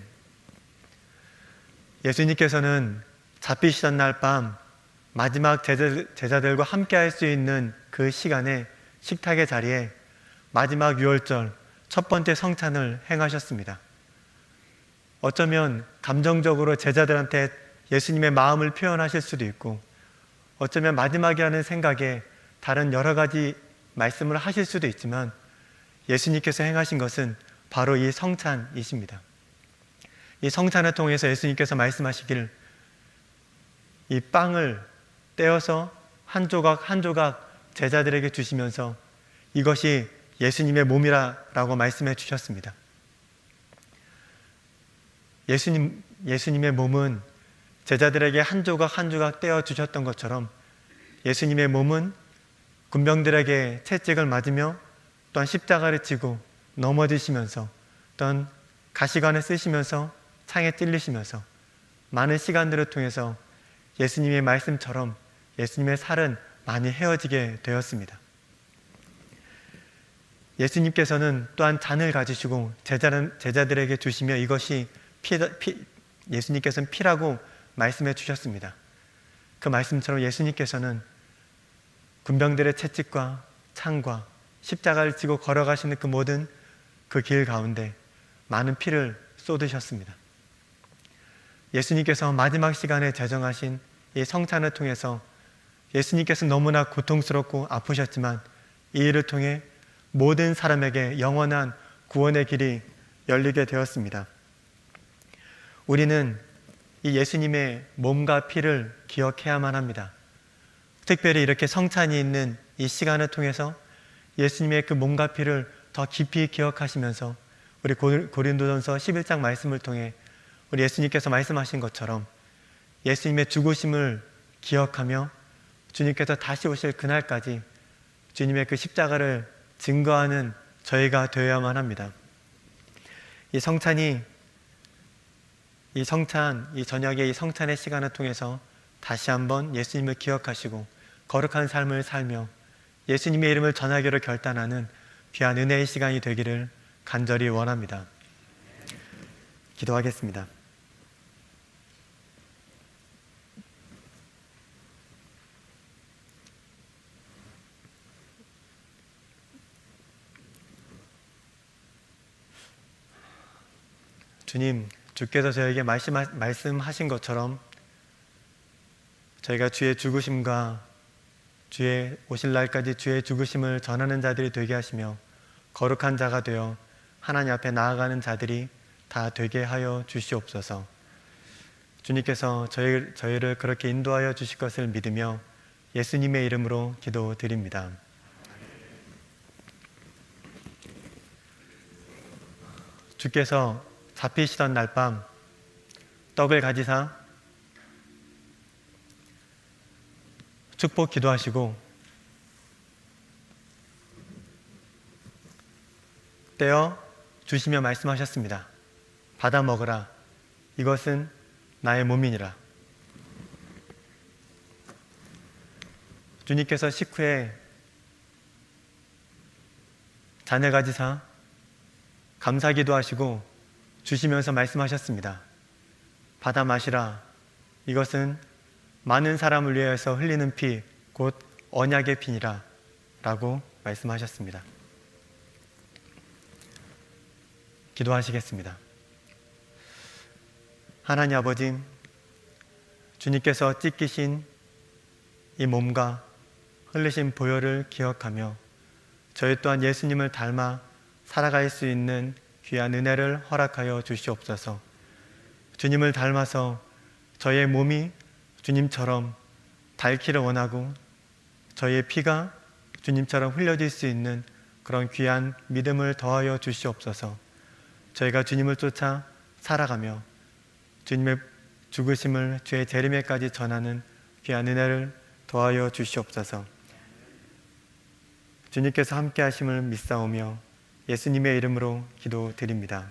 S2: 예수님께서는 잡히시던 날 밤 마지막 제자들과 함께 할 수 있는 그 시간에 식탁의 자리에 마지막 유월절 첫 번째 성찬을 행하셨습니다. 어쩌면 감정적으로 제자들한테 예수님의 마음을 표현하실 수도 있고, 어쩌면 마지막이라는 생각에 다른 여러 가지 말씀을 하실 수도 있지만, 예수님께서 행하신 것은 바로 이 성찬이십니다. 이 성찬을 통해서 예수님께서 말씀하시길, 이 빵을 떼어서 한 조각 한 조각 제자들에게 주시면서 이것이 예수님의 몸이라고 말씀해 주셨습니다. 예수님의 몸은 제자들에게 한 조각 한 조각 떼어 주셨던 것처럼, 예수님의 몸은 군병들에게 채찍을 맞으며 또한 십자가를 지고 넘어지시면서 또한 가시관을 쓰시면서 창에 찔리시면서 많은 시간들을 통해서 예수님의 말씀처럼 예수님의 살은 많이 헤어지게 되었습니다. 예수님께서는 또한 잔을 가지시고 제자들에게 주시며 이것이 예수님께서는 피라고 말씀해 주셨습니다. 그 말씀처럼 예수님께서는 군병들의 채찍과 창과 십자가를 지고 걸어가시는 그 모든 그 길 가운데 많은 피를 쏟으셨습니다. 예수님께서 마지막 시간에 제정하신 이 성찬을 통해서 예수님께서 너무나 고통스럽고 아프셨지만 이 일을 통해 모든 사람에게 영원한 구원의 길이 열리게 되었습니다. 우리는 이 예수님의 몸과 피를 기억해야만 합니다. 특별히 이렇게 성찬이 있는 이 시간을 통해서 예수님의 그 몸과 피를 더 깊이 기억하시면서 우리 고린도전서 11장 말씀을 통해 우리 예수님께서 말씀하신 것처럼 예수님의 죽으심을 기억하며 주님께서 다시 오실 그날까지 주님의 그 십자가를 증거하는 저희가 되어야만 합니다. 이 성찬, 이 저녁의 이 성찬의 시간을 통해서 다시 한번 예수님을 기억하시고 거룩한 삶을 살며 예수님의 이름을 전하기로 결단하는 귀한 은혜의 시간이 되기를 간절히 원합니다. 기도하겠습니다. 주님, 주께서 저에게 말씀하신 것처럼 저희가 주의 죽으심과 주의 오실 날까지 주의 죽으심을 전하는 자들이 되게 하시며 거룩한 자가 되어 하나님 앞에 나아가는 자들이 다 되게 하여 주시옵소서. 주님께서 저희를 그렇게 인도하여 주실 것을 믿으며 예수님의 이름으로 기도드립니다. 주께서 잡히시던 날 밤 떡을 가지사 축복 기도하시고 떼어 주시며 말씀하셨습니다. 받아 먹으라. 이것은 나의 몸이니라. 주님께서 식후에 잔을 가지사 감사 기도하시고 주시면서 말씀하셨습니다. 받아 마시라. 이것은 많은 사람을 위해서 흘리는 피, 곧 언약의 피니라 라고 말씀하셨습니다. 기도하시겠습니다. 하나님 아버지, 주님께서 찢기신 이 몸과 흘리신 보혈을 기억하며 저희 또한 예수님을 닮아 살아갈 수 있는 귀한 은혜를 허락하여 주시옵소서. 주님을 닮아서 저의 몸이 주님처럼 닳기를 원하고 저희의 피가 주님처럼 흘려질 수 있는 그런 귀한 믿음을 더하여 주시옵소서. 저희가 주님을 쫓아 살아가며 주님의 죽으심을 주의 재림에까지 전하는 귀한 은혜를 더하여 주시옵소서. 주님께서 함께 하심을 믿사오며 예수님의 이름으로 기도드립니다.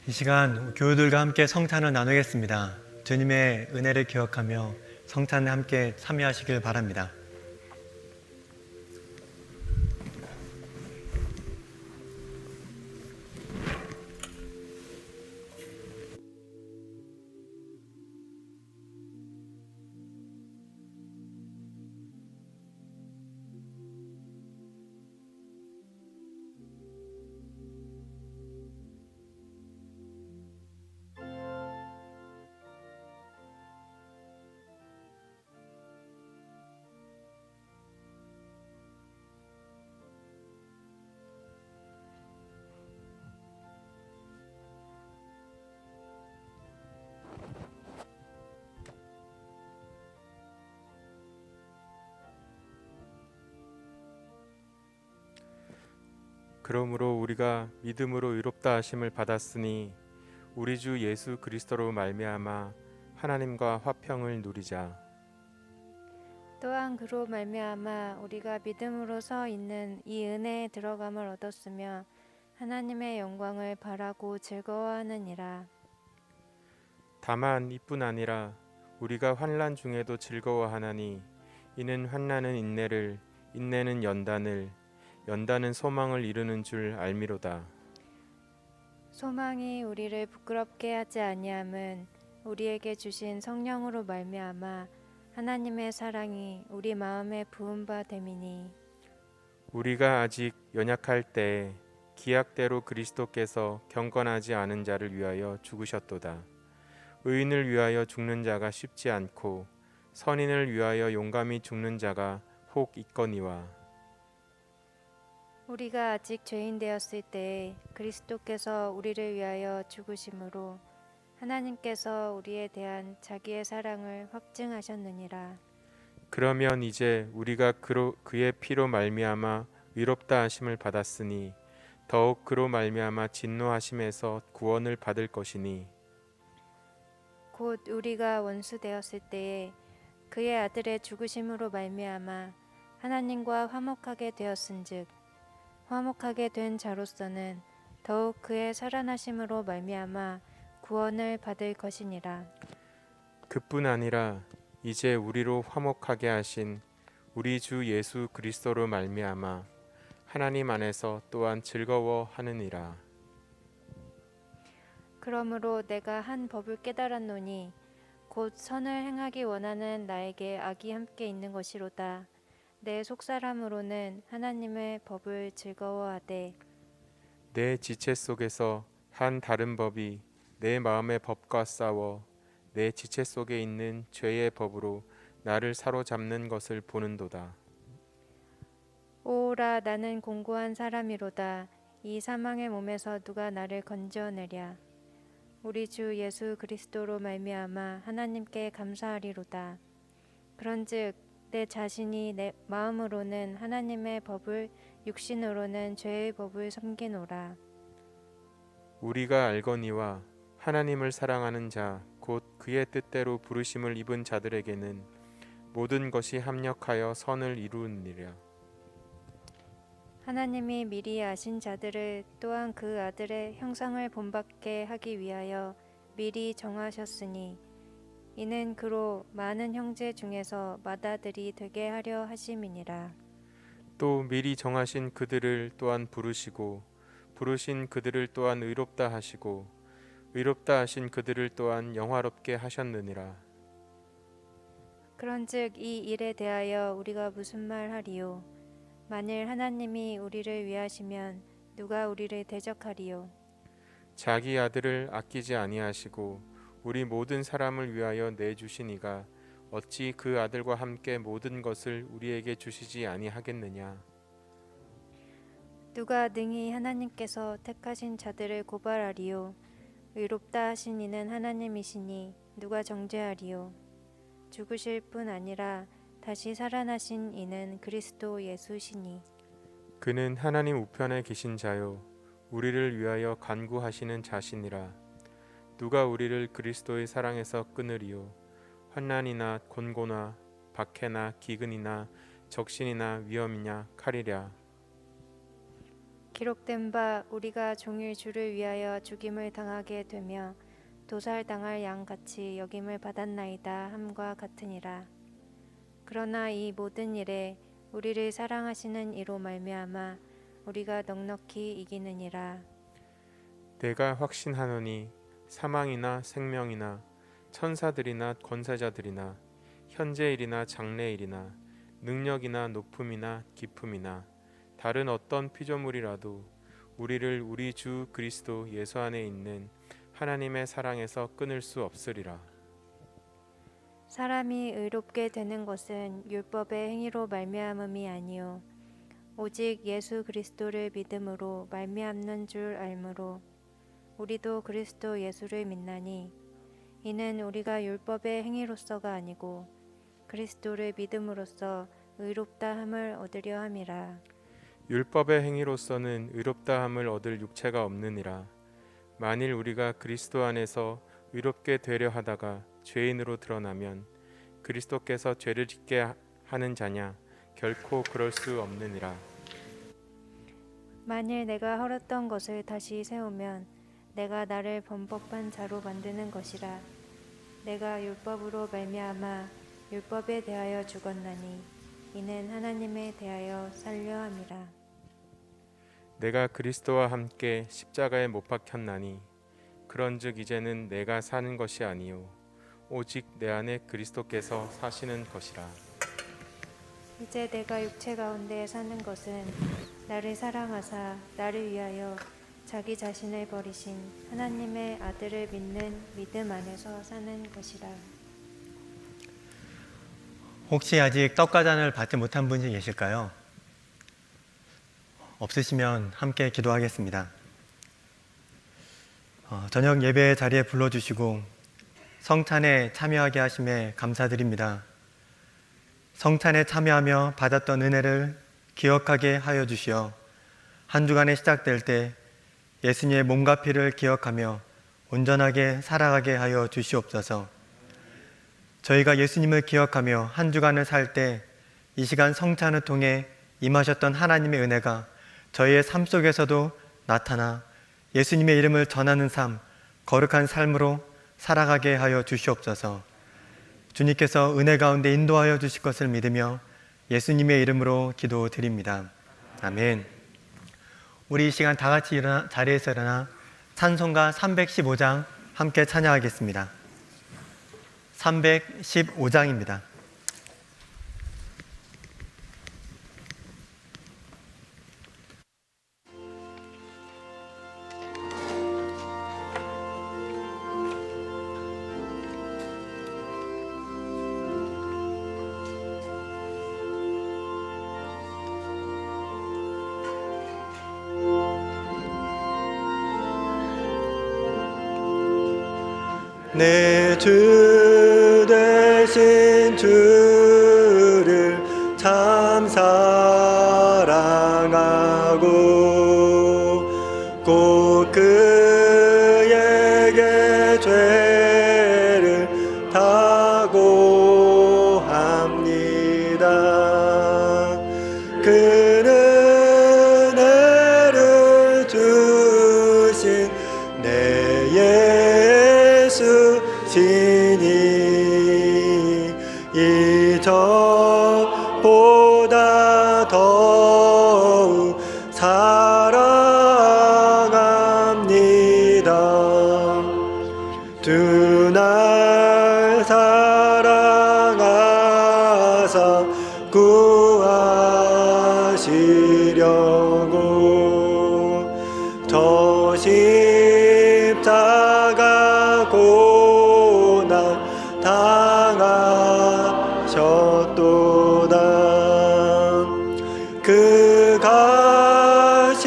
S2: 이 시간 교우들과 함께 성찬을 나누겠습니다. 주님의 은혜를 기억하며 성찬에 함께 참여하시길 바랍니다.
S4: 그러므로 우리가 믿음으로 의롭다 하심을 받았으니 우리 주 예수 그리스도로 말미암아 하나님과 화평을 누리자.
S5: 또한 그로 말미암아 우리가 믿음으로 서 있는 이 은혜에 들어감을 얻었으며 하나님의 영광을 바라고 즐거워하느니라.
S4: 다만 이뿐 아니라 우리가 환난 중에도 즐거워하나니 이는 환난은 인내를, 인내는 연단을, 연단은 소망을 이루는 줄 알미로다.
S5: 소망이 우리를 부끄럽게 하지 아니함은 우리에게 주신 성령으로 말미암아 하나님의 사랑이 우리 마음에 부은 바 됨이니.
S4: 우리가 아직 연약할 때에 기약대로 그리스도께서 경건하지 않은 자를 위하여 죽으셨도다. 의인을 위하여 죽는 자가 쉽지 않고 선인을 위하여 용감히 죽는 자가 혹 있거니와.
S5: 우리가 아직 죄인 되었을 때에 그리스도께서 우리를 위하여 죽으심으로 하나님께서 우리에 대한 자기의 사랑을 확증하셨느니라.
S4: 그러면 이제 우리가 그의 피로 말미암아 의롭다 하심을 받았으니 더욱 그로 말미암아 진노하심에서 구원을 받을 것이니.
S5: 곧 우리가 원수 되었을 때에 그의 아들의 죽으심으로 말미암아 하나님과 화목하게 되었은즉 화목하게 된 자로서는 더욱 그의 살아나심으로 말미암아 구원을 받을 것이니라.
S4: 그뿐 아니라 이제 우리로 화목하게 하신 우리 주 예수 그리스도로 말미암아 하나님 안에서 또한 즐거워하느니라.
S5: 그러므로 내가 한 법을 깨달았노니 곧 선을 행하기 원하는 나에게 악이 함께 있는 것이로다. 내 속사람으로는 하나님의 법을 즐거워하되
S4: 내 지체 속에서 한 다른 법이 내 마음의 법과 싸워 내 지체 속에 있는 죄의 법으로 나를 사로잡는 것을 보는도다.
S5: 오라 나는 공고한 사람이로다. 이 사망의 몸에서 누가 나를 건져내랴. 우리 주 예수 그리스도로 말미암아 하나님께 감사하리로다. 그런즉 내 자신이 내 마음으로는 하나님의 법을 육신으로는 죄의 법을 섬기노라.
S4: 우리가 알거니와 하나님을 사랑하는 자 곧 그의 뜻대로 부르심을 입은 자들에게는 모든 것이 합력하여 선을 이루느니라.
S5: 하나님이 미리 아신 자들을 또한 그 아들의 형상을 본받게 하기 위하여 미리 정하셨으니 이는 그로 많은 형제 중에서 맏아들이 되게 하려 하심이니라.
S4: 또 미리 정하신 그들을 또한 부르시고 부르신 그들을 또한 의롭다 하시고 의롭다 하신 그들을 또한 영화롭게 하셨느니라.
S5: 그런즉 이 일에 대하여 우리가 무슨 말하리요? 만일 하나님이 우리를 위하시면 누가 우리를 대적하리요?
S4: 자기 아들을 아끼지 아니하시고 우리 모든 사람을 위하여 내주시니가 어찌 그 아들과 함께 모든 것을 우리에게 주시지 아니하겠느냐.
S5: 누가 능히 하나님께서 택하신 자들을 고발하리요? 의롭다 하신 이는 하나님이시니 누가 정죄하리요? 죽으실 뿐 아니라 다시 살아나신 이는 그리스도 예수시니
S4: 그는 하나님 우편에 계신 자요 우리를 위하여 간구하시는 자시니라. 누가 우리를 그리스도의 사랑에서 끊으리요? 환난이나 곤고나 박해나 기근이나 적신이나 위험이냐 칼이랴.
S5: 기록된 바 우리가 종일 주를 위하여 죽임을 당하게 되며 도살당할 양같이 여김을 받았나이다 함과 같으니라. 그러나 이 모든 일에 우리를 사랑하시는 이로 말미암아 우리가 넉넉히 이기느니라.
S4: 내가 확신하노니 사망이나 생명이나 천사들이나 권세자들이나 현재일이나 장래일이나 능력이나 높음이나 깊음이나 다른 어떤 피조물이라도 우리를 우리 주 그리스도 예수 안에 있는 하나님의 사랑에서 끊을 수 없으리라.
S5: 사람이 의롭게 되는 것은 율법의 행위로 말미암음이 아니요 오직 예수 그리스도를 믿음으로 말미암는 줄 알므로 우리도 그리스도 예수를 믿나니 이는 우리가 율법의 행위로서가 아니고 그리스도를 믿음으로써 의롭다 함을 얻으려 함이라.
S4: 율법의 행위로서는 의롭다 함을 얻을 육체가 없느니라. 만일 우리가 그리스도 안에서 의롭게 되려 하다가 죄인으로 드러나면 그리스도께서 죄를 짓게 하는 자냐? 결코 그럴 수 없느니라.
S5: 만일 내가 헐었던 것을 다시 세우면 내가 나를 범법한 자로 만드는 것이라. 내가 율법으로 말미암아 율법에 대하여 죽었나니 이는 하나님에 대하여 살려 함이라.
S4: 내가 그리스도와 함께 십자가에 못 박혔나니 그런즉 이제는 내가 사는 것이 아니요 오직 내 안에 그리스도께서 사시는 것이라.
S5: 이제 내가 육체 가운데 사는 것은 나를 사랑하사 나를 위하여 자기 자신을 버리신 하나님의 아들을 믿는 믿음 안에서 사는 것이라.
S2: 혹시 아직 떡과잔을 받지 못한 분이 계실까요? 없으시면 함께 기도하겠습니다. 저녁 예배 자리에 불러주시고 성찬에 참여하게 하심에 감사드립니다. 성찬에 참여하며 받았던 은혜를 기억하게 하여 주시어 한 주간에 시작될 때 예수님의 몸과 피를 기억하며 온전하게 살아가게 하여 주시옵소서. 저희가 예수님을 기억하며 한 주간을 살 때 이 시간 성찬을 통해 임하셨던 하나님의 은혜가 저희의 삶 속에서도 나타나 예수님의 이름을 전하는 삶, 거룩한 삶으로 살아가게 하여 주시옵소서. 주님께서 은혜 가운데 인도하여 주실 것을 믿으며 예수님의 이름으로 기도드립니다. 아멘. 우리 이 시간 다 같이 자리에서 일어나 찬송가 315장 함께 찬양하겠습니다. 315장입니다.
S1: 내 주 되신 주를 참 사랑하고 꼭 그에게 죄를 다고 합니다. 그는 은혜를 주신 내 예수 시니 이전보다 더욱 사랑합니다. 두 날 사랑하사 구하시려고 저 십자가 고난 당하셨도다. 그 가시관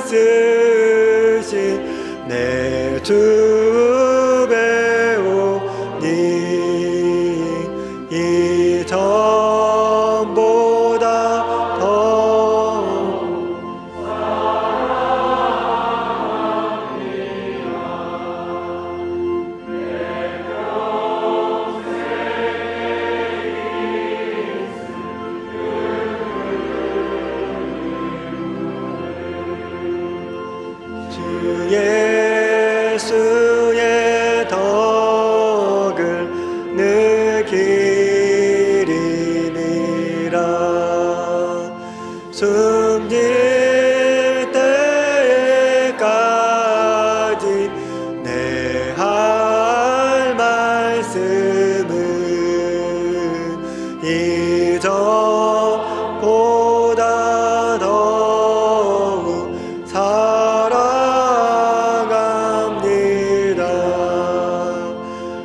S1: 쓰신 내 주 배우니 이전보다 더 주 예수의 덕을 느끼리니라. 숨길 때까지 내 할 말씀은 이전보다 더욱 사랑합니다.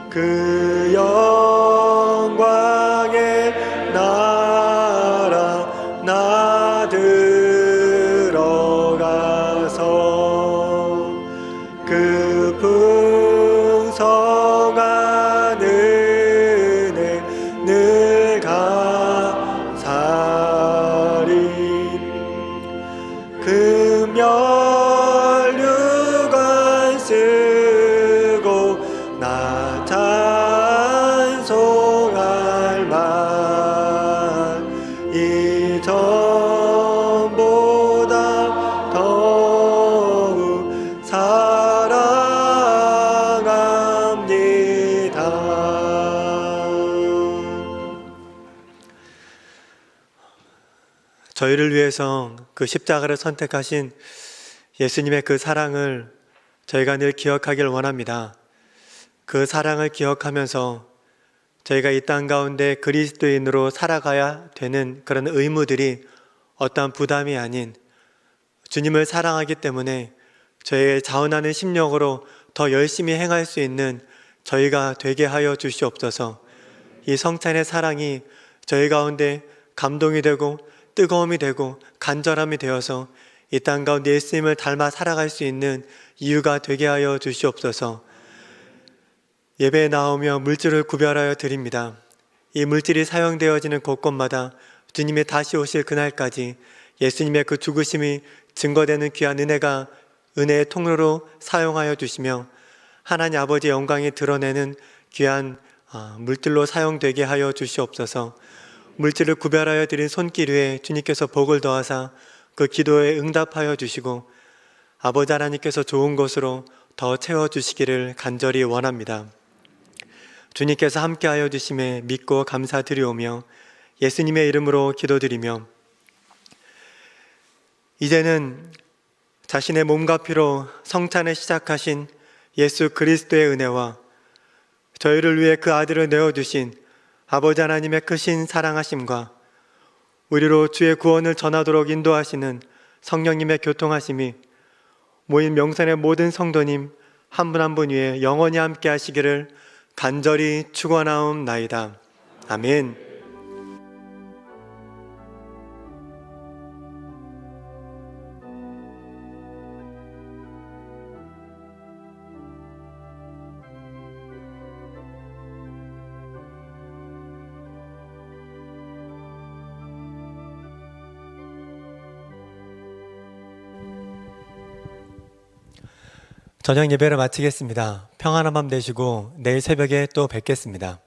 S1: 그 영광의 나라 나 들어가서 그 풍성한 은혜 늘 감사리. 금연류관 쓰고 나 찬송할 만 이전보다 더욱 사랑합니다.
S2: 저희를 위해서 그 십자가를 선택하신 예수님의 그 사랑을 저희가 늘 기억하길 원합니다. 그 사랑을 기억하면서 저희가 이 땅 가운데 그리스도인으로 살아가야 되는 그런 의무들이 어떠한 부담이 아닌 주님을 사랑하기 때문에 저희의 자원하는 심령으로 더 열심히 행할 수 있는 저희가 되게 하여 주시옵소서.
S1: 이 성찬의 사랑이 저희 가운데 감동이 되고 뜨거움이 되고 간절함이 되어서 이 땅 가운데 예수님을 닮아 살아갈 수 있는 이유가 되게 하여 주시옵소서. 예배에 나오며 물질을 구별하여 드립니다. 이 물질이 사용되어지는 곳곳마다 주님이 다시 오실 그날까지 예수님의 그 죽으심이 증거되는 귀한 은혜의 통로로 사용하여 주시며 하나님 아버지의 영광이 드러내는 귀한 물질로 사용되게 하여 주시옵소서. 물질을 구별하여 드린 손길 위에 주님께서 복을 더하사 그 기도에 응답하여 주시고 아버지 하나님께서 좋은 것으로 더 채워주시기를 간절히 원합니다. 주님께서 함께하여 주심에 믿고 감사드리오며 예수님의 이름으로 기도드리며 이제는 자신의 몸과 피로 성찬을 시작하신 예수 그리스도의 은혜와 저희를 위해 그 아들을 내어주신 아버지 하나님의 크신 사랑하심과 우리로 주의 구원을 전하도록 인도하시는 성령님의 교통하심이 모인 명산의 모든 성도님 한 분 한 분 위에 영원히 함께 하시기를 간절히 축원하옵나이다. 아멘. 저녁 예배를 마치겠습니다. 평안한 밤 되시고 내일 새벽에 또 뵙겠습니다.